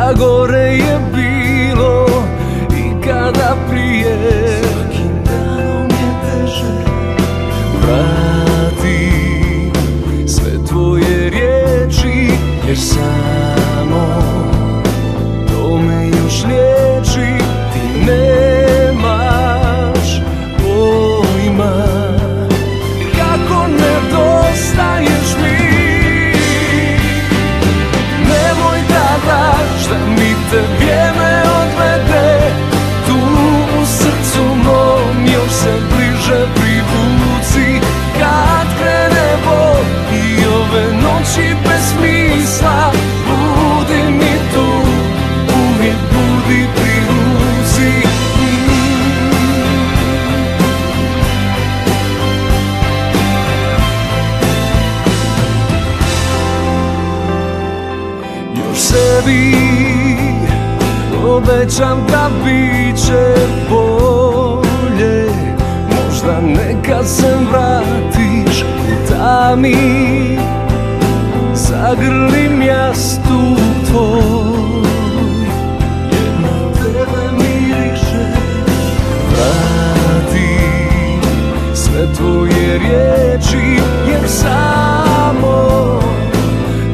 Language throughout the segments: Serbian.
da gore je bilo i kada prije. Svakim danom je teže. Vrati sve tvoje riječi, jer samo to me još liječi. Ti nemaš pojma kako nedostaješ mi. Nemoj da daš da mi te vrijeme odvede. Tu u srcu mom još se bliže privuci. Kad krene bol i ove noći bez smisla, budi mi tu, uvijek budi pri ruci. Još sebi obećam da bit će bolje. Možda nekad se vratiš u tami, zagrlim jastuk tvoj, jer na tebe miriše. Vrati sve tvoje riječi, jer samo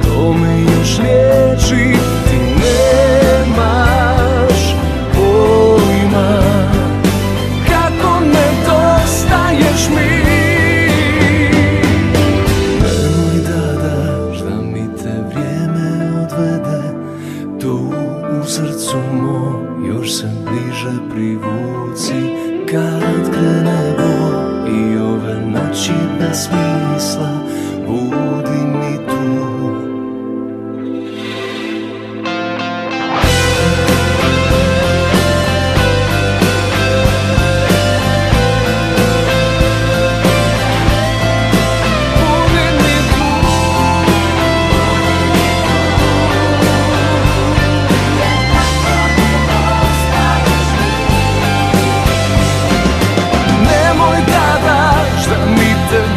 to me još liječi. Ti nemaš pojma kako nedostaješ mi. Nemoj da daš da mi te vrijeme odvede. Tu u srcu mom još se bliže privuci. Kad krene bol i ove noći bez smisla, budi mi tu.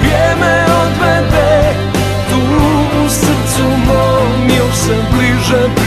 Vrijeme odvede, tu u srcu mom još se bliže.